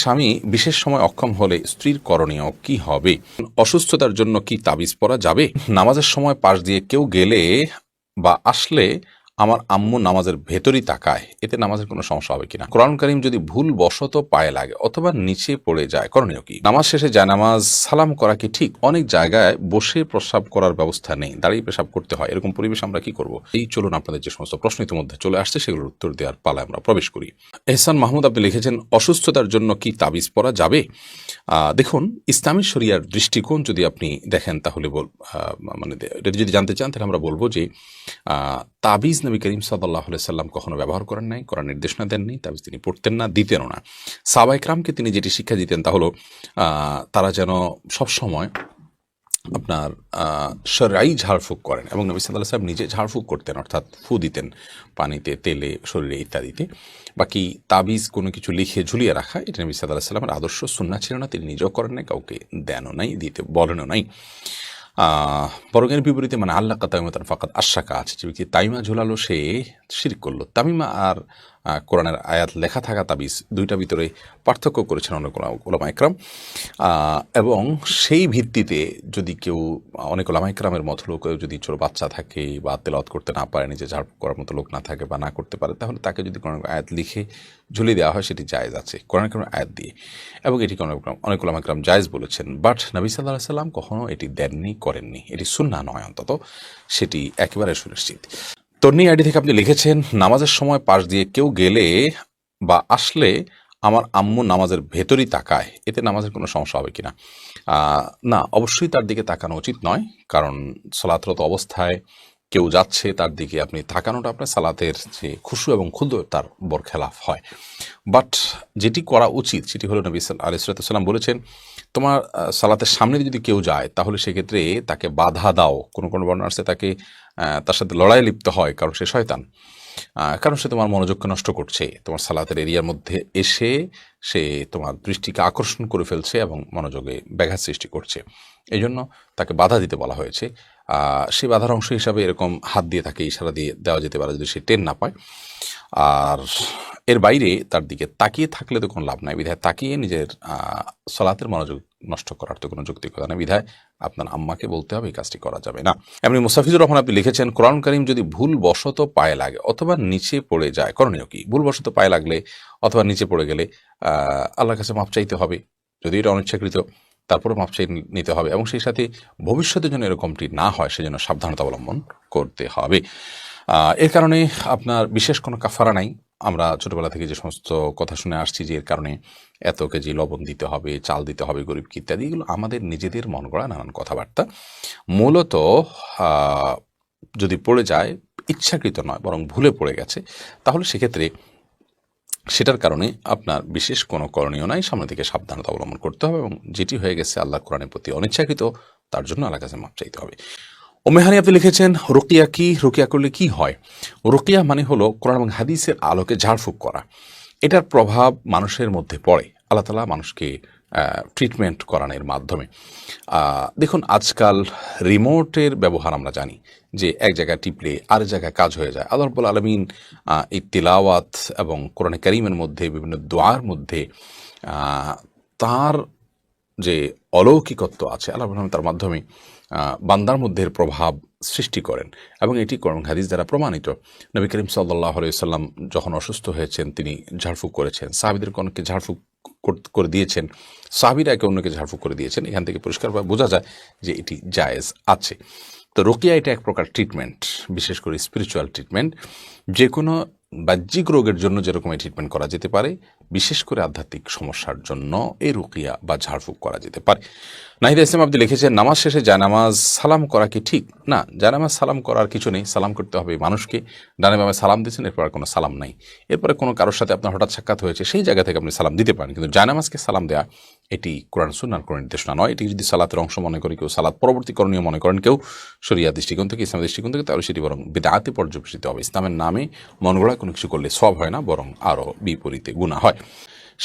স্বামী বিশেষ সময় অক্ষম হলে স্ত্রীর করণীয় কি হবে? অসুস্থতার জন্য কি তাবিজ পরা যাবে? নামাজের সময় পাশ দিয়ে কেউ গেলে বা আসলে আমার আম্মু নামাজের ভেতরই তাকায়, এতে নামাজের কোনো সমস্যা হবে কিনা? কোরআন কারীম যদি ভুল বশত পায়ে লাগে অথবা নিচে পড়ে যায়, করণীয় কি? নামাজ শেষে জায়নামাজ সালাম করা কি ঠিক? অনেক জায়গায় বসে প্রস্রাব করার ব্যবস্থা নেই, দাঁড়িয়ে পেশাব করতে হয়, এরকম পরিবেশ আমরা কি করব? এই চলুন আপনাদের যে সমস্ত প্রশ্ন ইতিমধ্যে চলে আসছে সেগুলোর উত্তর দেওয়ার পালায় আমরা প্রবেশ করি। এহসান মাহমুদ আপনি লিখেছেন, অসুস্থতার জন্য কি তাবিজ পরা যাবে? দেখুন, ইসলামী শরিয়ার দৃষ্টিকোণ যদি আপনি দেখেন তাহলে মানে এটা যদি জানতে চান তাহলে আমরা বলবো যে তাবিজ নবী করিম সাল্লাল্লাহু আলাইহি সাল্লাম কখনো ব্যবহার করেন নাই, করার নির্দেশনা দেননি, তাবিজ তিনি পড়তেন না, দিতেনও না। সাহাবায়ে কেরামকে তিনি যেটি শিক্ষা দিতেন তা হলো তারা যেন সবসময় আপনার শরঈ ঝাড়ফুঁক করেন, এবং নবী সাল্লাল্লাহু আলাইহি ওয়াসাল্লাম নিজে ঝাড়ফুঁক করতেন, অর্থাৎ ফু দিতেন পানিতে, তেলে, শরীরে ইত্যাদিতে। বাকি তাবিজ কোনো কিছু লিখে ঝুলিয়ে রাখা, এটা নবী সাল্লাল্লাহু আলাইহি ওয়াসাল্লামের আদর্শ সুন্নাহ ছিল না, তিনি নিজেও করেন নাই, কাউকে দেনও নাই, দিতে বলেনও নাই। বরং এর বিপরীতে মানে আল্লাহ তাইমাতান ফাকাদ আশরাকা আছে, যে ব্যক্তি তাইমা ঝুলালো সে শিরক করলো। তামিমা আর কোরআনের আয়াত লেখা থাকা তাবিজ দুইটার ভিতরে পার্থক্য করেছেন অনেক ওলামা একরাম, এবং সেই ভিত্তিতে যদি কেউ অনেক ওলামা একরামের মতো লোক যদি ছোট বাচ্চা থাকে বা তেলাওয়াত করতে না পারে, নিজে ঝাড় করার মতো লোক না থাকে বা না করতে পারে, তাহলে তাকে যদি কোরআন আয়াত লিখে ঝুলিয়ে দেওয়া হয় সেটি জায়েজ আছে কোরআন আয়াত দিয়ে, এবং এটি অনেক ওলামা একরাম জায়েজ বলেছেন। বাট নবী সাল্লাল্লাহু আলাইহি সাল্লাম কখনো এটি দেননি, করেননি, এটি সুন্নাহ নয়, অন্তত সেটি একেবারে সুনিশ্চিত। তন্নি আইডি থেকে আপনি লিখেছেন, নামাজের সময় পাশ দিয়ে কেউ গেলে বা আসলে আমার আম্মু নামাজের ভেতরই তাকায়, এতে নামাজের কোনো সমস্যা হবে কিনা? না, অবশ্যই তার দিকে তাকানো উচিত নয়, কারণ সালাতরত অবস্থায় কেউ যাচ্ছে তার দিকে আপনি তাকানোটা আপনার সালাতের যে খুশু এবং ক্ষুদ্র তার বরখেলাফ হয়। বাট যেটি করা উচিত সেটি হলো নবী আলাইহিস সালাম বলেছেন, তোমার সালাতের সামনে যদি কেউ যায় তাহলে সেক্ষেত্রে তাকে বাধা দাও। কোনো বর্ণনা আছে তাকে তার সাথে লড়াই লিপ্ত হয়, কারণ সে শয়তান, কারণ সে তোমার মনোযোগকে নষ্ট করছে, তোমার সালাতের এরিয়ার মধ্যে এসে সে তোমার দৃষ্টিকে আকর্ষণ করে ফেলছে এবং মনোযোগে ব্যাঘাত সৃষ্টি করছে, এই জন্য তাকে বাধা দিতে বলা হয়েছে। সেই বাধার অংশ হিসাবে এরকম হাত দিয়ে তাকে ইশারা দিয়ে দেওয়া যেতে পারে যদি সে টের না পায়। আর এর বাইরে তার দিকে তাকিয়ে থাকলে তো কোনো লাভ নাই, বিধায় তাকিয়ে নিজের সালাতের মনোযোগ নষ্ট করার তো কোনো যৌক্তিকতা নেই, বিধায় আপনার আম্মাকে বলতে হবে এই কাজটি করা যাবে না। এমনি মুস্তাফিজুর রহমান আপনি লিখেছেন, কোরআন কারীম যদি ভুল বশত পায়ে লাগে অথবা নিচে পড়ে যায়, করণীয় কি? ভুল বশত পায়ে লাগলে অথবা নিচে পড়ে গেলে আল্লাহর কাছে মাপ চাইতে হবে, যদি এটা অনিচ্ছাকৃত, তারপরে মাপ চাই নিতে হবে, এবং সেই সাথে ভবিষ্যতের জন্য এরকমটি না হয় সেজন্য সাবধানতা অবলম্বন করতে হবে। এর কারণে আপনার বিশেষ কোনো কাফারা নাই। আমরা ছোটবেলা থেকে যে সমস্ত কথা শুনে আসছি যে এর কারণে এত কেজি লবণ দিতে হবে, চাল দিতে হবে গরিবকে ইত্যাদি, এগুলো আমাদের নিজেদের মন গড়া নানান কথাবার্তা। মূলত যদি পড়ে যায়, ইচ্ছাকৃত নয় বরং ভুলে পড়ে গেছে, তাহলে সেক্ষেত্রে সেটার কারণে আপনার বিশেষ কোনো করণীয় নাই, সামনে থেকে সাবধানতা অবলম্বন করতে হবে, এবং যেটি হয়ে গেছে আল্লাহ কোরআনের প্রতি অনিচ্ছাকৃত, তার জন্য আল্লাহর কাছে মাপ চাইতে হবে। ওমেহানি আপনি লিখেছেন, রুকিয়া কি? রুকিয়া করলে কি হয়? রুকিয়া মানে হলো কোরআন এবং হাদিসের আলোকে ঝাড়ফুঁক করা। এটার প্রভাব মানুষের মধ্যে পড়ে, আল্লাহ তাআলা মানুষকে ট্রিটমেন্ট করানোর মাধ্যমে। দেখুন, আজকাল রিমোটের ব্যবহার আমরা জানি যে এক জায়গায় টিপলে আরেক জায়গায় কাজ হয়ে যায়। আল্লাহ রাব্বুল আলামিন এই তিলাওয়াত এবং কোরআনে কারীমের মধ্যে বিভিন্ন দোয়ার মধ্যে তার যে অলৌকিকত্ব আছে, আল্লাহ রাব্বুল আলামিন তার মাধ্যমে বান্দার মধ্যে প্রভাব সৃষ্টি করেন, এবং এটি কোরআন হাদিস দ্বারা প্রমাণিত। নবী করিম সাল্লাল্লাহু আলাইহি ওয়াসাল্লাম যখন অসুস্থ হয়েছেন তিনি ঝাড়ফুঁক করেছেন, সাহাবীদের অনেককে ঝাড়ফুঁক করে দিয়েছেন, সাহাবীরা একে অন্যকে ঝাড়ফুঁক করে দিয়েছেন। এখান থেকে পরিষ্কারভাবে বোঝা যায় যে এটি জায়েজ আছে। তো রুকিয়া এটা এক প্রকার ট্রিটমেন্ট, বিশেষ করে স্পিরিচুয়াল ট্রিটমেন্ট। যে কোনো বাহ্যিক রোগের জন্য যেরকম এই ট্রিটমেন্ট করা যেতে পারে, বিশেষ করে আধ্যাত্মিক সমস্যার জন্য এই রুকিয়া বা ঝাড়ফুঁক করা যেতে পারে। নাহিদ ইসলাম আপনি লিখেছেন, নামাজ শেষে জায়নামাজ সালাম করা কি ঠিক? না, জায়নামাজ সালাম করার কিছু নেই, সালাম করতে হবে মানুষকে। ডানে বামে সালাম দিয়েছেন, এরপর আর কোনো সালাম নাই। এরপরে কোনো কারোর সাথে আপনার হঠাৎ সাক্ষাৎ হয়েছে, সেই জায়গা থেকে আপনি সালাম দিতে পারেন, কিন্তু জায়নামাজকে সালাম দেওয়া এটি কোরআন সুন্নাহর কোনো নির্দেশনা নয়। এটি যদি সালাতের অংশ মনে করে কেউ, সালাত পরবর্তী করণীয় মনে করেন কেউ শরিয়া দৃষ্টিকোণ থেকে, ইসলামের দৃষ্টিকোণ থেকে, তাহলে সেটি বরং বিদআতে পর্যবেসিত হবে। ইসলামের নামে মন গড়া কোনো কিছু করলে সওয়াব হয় না, বরং আরও বিপরীতে গুনাহ হয়।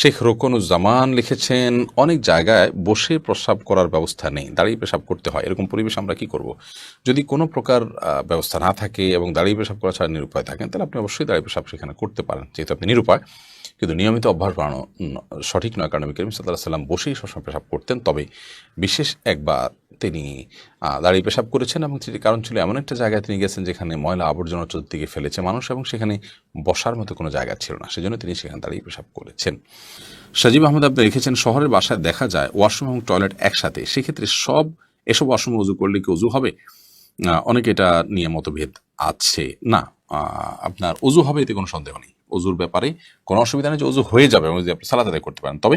শেখ রোকনুজ্জামান লিখেছেন, অনেক জায়গায় বসে প্রস্রাব করার ব্যবস্থা নেই, দাঁড়িয়ে পেশাব করতে হয়, এরকম পরিবেশ আমরা কি করব? যদি কোনো প্রকার ব্যবস্থা না থাকে এবং দাঁড়িয়ে পেশাব করা ছাড়া নিরুপায় থাকেন, তাহলে আপনি অবশ্যই দাঁড়িয়ে পেশাব সেখানে করতে পারেন, যেহেতু আপনি নিরুপায়। কিন্তু নিয়মিত অভ্যাস বাড়ানো সঠিক নয়, কারণ নবী করিম সাল্লাল্লাহু আলাইহি ওয়াসাল্লাম বসেই সবসময় পেশাব করতেন। তবে বিশেষ একবার তিনি দাঁড়িয়ে পেশাব করেছেন, এবং সেটি কারণ ছিল এমন একটা জায়গায় তিনি গেছেন যেখানে ময়লা আবর্জনা চতুর্দিকে ফেলেছে মানুষ, এবং সেখানে বসার মতো কোনো জায়গা ছিল না, সেজন্য তিনি সেখানে দাঁড়িয়ে পেশাব করেছেন। সাজিব আহমেদ আপনি লিখেছেন, শহরের বাসায় দেখা যায় ওয়াশরুম এবং টয়লেট একসাথে, সেক্ষেত্রে এসব ওয়াশরুমে উজু করলে কি উজু হবে? অনেকে এটা নিয়ে মতভেদ আছে। না, আপনার উজু হবে, এতে কোনো সন্দেহ নেই। অজুর ব্যাপারে কোনো অসুবিধা নেই যে অজু হয়ে যাবে এবং আপনি সালাত আদায় করতে পারেন। তবে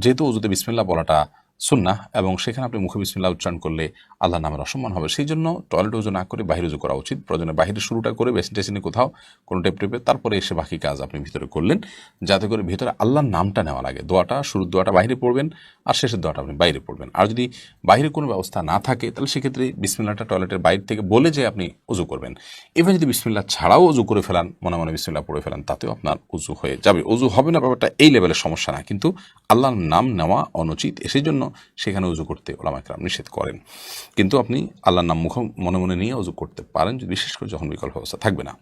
যেহেতু অজুতে বিসমিল্লাহ বলাটা সুন্নাহ, এবং সেখানে আপনি মুখে বিসমিল্লাহ উচ্চারণ করলে আল্লাহর নামের অসম্মান হবে, সেই জন্য টয়লেট উজু না করে বাহির উজু করা উচিত। প্রয়োজনে বাহিরে শুরুটা করে বেসিন টেসিনে কোথাও কোনো টেপে তারপরে এসে বাকি কাজ আপনি ভিতরে করলেন, যাতে করে ভিতরে আল্লাহর নামটা নেওয়া লাগে। দোয়াটা, শুরুর দোয়াটা বাইরে পড়বেন, আর শেষের দোয়াটা আপনি বাইরে পড়বেন। আর যদি বাইরে কোনো ব্যবস্থা না থাকে, তাহলে সেক্ষেত্রে বিসমিল্লাহটা টয়লেটের বাইরে থেকে বলে যে আপনি উজু করবেন। এবার যদি বিসমিল্লাহ ছাড়াও উজু করে ফেলান, মনে মনে বিসমিল্লাহ পড়ে ফেলান, তাতেও আপনার উজু হয়ে যাবে। উজু হবে না ব্যাপারটা এই লেভেলের সমস্যা না, কিন্তু আল্লাহর নাম নেওয়া অনুচিত, সেই জন্য সেখানে উজু করতে ওলামা কেরাম নিষেধ করেন। কিন্তু আপনি আল্লাহর নাম মনে মনে নিয়ে উজু করতে পারেন, বিশেষ করে যখন বিকল্প ব্যবস্থা থাকবে না।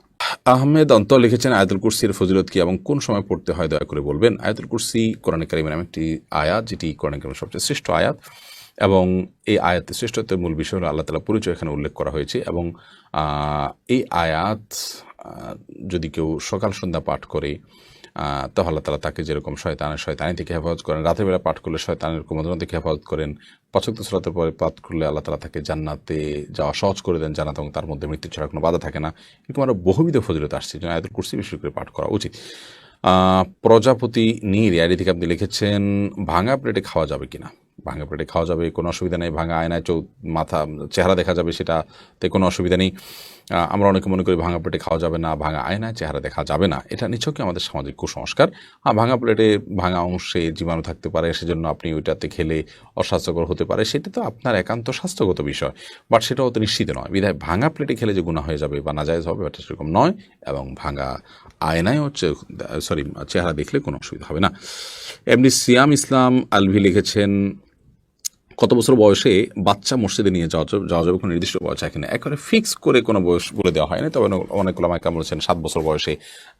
আহমেদ অন্তর লিখেছেন, আয়াতুল কুরসির ফজিলত কি এবং কোন সময় পড়তে হয় দয়া করে বলবেন। আয়াতুল কুরসি কোরআনে কারিমের একটি আয়াত, যেটি কোরআনে কারিমের সবচেয়ে শ্রেষ্ঠ আয়াত, এবং এই আয়াতের শ্রেষ্ঠত্বের মূল বিষয় হলো আল্লাহ তাআলার পরিচয় এখানে উল্লেখ করা হয়েছে। এবং এই আয়াত যদি কেউ সকাল সন্ধ্যা পাঠ করে, তো আল্লাহ তাআলা তাকে যেরকম শয়তানি থেকে হেফাজত করেন, রাতের বেলা পাঠ করলে শয়তানের কুমন্ত্রণা থেকে হেফাজত করেন, ৫ ওয়াক্ত সালাতের পরে পাঠ করলে আল্লাহ তাআলা তাকে জান্নাতে যাওয়া সহজ করে দেন, জান্নাত এবং তার মধ্যে মৃত্যু ছাড়া কোনো বাধা থাকে না। এরকম আরও বহুবিধ ফজিলত আসছে, যেন আয়াতুল কুরসি বেশি করে পাঠ করা উচিত। প্রজাপতি নীর আইডি থেকে আপনি লিখেছেন, ভাঙা প্লেটে খাওয়া যাবে কিনা। ভাঙা প্লেটে খাওয়া যাবে, কোনো অসুবিধা নেই। ভাঙা আয়নায় মাথা চেহারা দেখা যাবে, সেটাতে কোনো অসুবিধা নেই। আমরা অনেকে মনে করি ভাঙা প্লেটে খাওয়া যাবে না, ভাঙা আয়নায় চেহারা দেখা যাবে না, এটা নিছকই আমাদের সামাজিক কুসংস্কার। ভাঙা প্লেটে ভাঙা অংশে জীবাণু থাকতে পারে, সেজন্য আপনি ওইটাতে খেলে অস্বাস্থ্যকর হতে পারে, সেটা তো আপনার একান্ত স্বাস্থ্যগত বিষয়, বাট সেটাও তো নিশ্চিত নয়। বিধায় ভাঙা প্লেটে খেলে যে গুনাহ হয়ে যাবে বা নাজায়েজ হবে, এটা সেরকম নয়। এবং ভাঙা আয়নায় চেহারা দেখলে কোনো অসুবিধা হবে না। এমনি সিয়াম ইসলাম আলভি লিখেছেন, কত বছর বয়সে বাচ্চা মসজিদে নিয়ে যাওয়া যাবে, কোনো নির্দিষ্ট বয়স এখানে একেবারে ফিক্স করে কোনো বয়স বলে দেওয়া হয় না। তবে অনেক ওলামা কেরাম বলেছেন 7 বছর বয়সে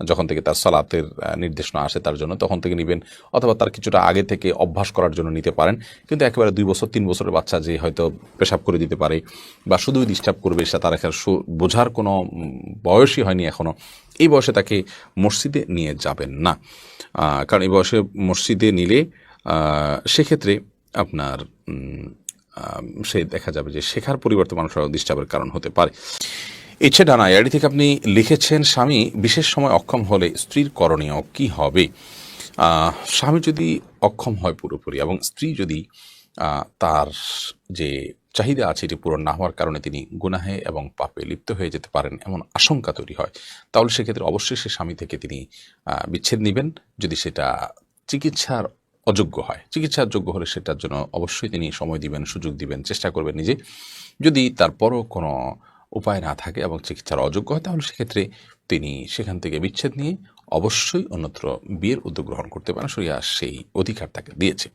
যখন থেকে তার সালাতের নির্দেশনা আসে তার জন্য, তখন থেকে নেবেন, অথবা তার কিছুটা আগে থেকে অভ্যাস করার জন্য নিতে পারেন। কিন্তু একেবারে 2 বছর 3 বছরের বাচ্চা যে হয়তো পেশাব করে দিতে পারে বা শুধুই ডিস্টার্ব করবে, সেটা তার এখানে বোঝার কোনো বয়সই হয়নি এখনও, এই বয়সে তাকে মসজিদে নিয়ে যাবেন না। কারণ এই বয়সে মসজিদে নিলে সেক্ষেত্রে আপনার সে দেখা যাবে যে শেখার পরিবর্তে মানুষের ডিস্টার্বের কারণ হতে পারে। ইচ্ছে ডানা এআইডি থেকে আপনি লিখেছেন, স্বামী বিশেষ সময় অক্ষম হলে স্ত্রীর করণীয় কি হবে। স্বামী যদি অক্ষম হয় পুরোপুরি, এবং স্ত্রী যদি তার যে চাহিদা আছে এটি পূরণ না হওয়ার কারণে তিনি গুনাহে এবং পাপে লিপ্ত হয়ে যেতে পারেন, এমন আশঙ্কা তৈরি হয়, তাহলে সেক্ষেত্রে অবশ্যই সে স্বামী থেকে তিনি বিচ্ছেদ নেবেন। যদি সেটা চিকিৎসার অযোগ্য হয়, চিকিৎসার যোগ্য হলে সেটার জন্য অবশ্যই তিনি সময় দিবেন, সুযোগ দিবেন, চেষ্টা করবেন নিজে। যদি তারপরও কোনো উপায় না থাকে এবং চিকিৎসার অযোগ্য হয়, তাহলে সেক্ষেত্রে তিনি সেখান থেকে বিচ্ছেদ নিয়ে অবশ্যই অন্যত্র বিয়ের উদ্যোগ গ্রহণ করতে পারেন। শরিয়া সেই অধিকার তাকে দিয়েছে।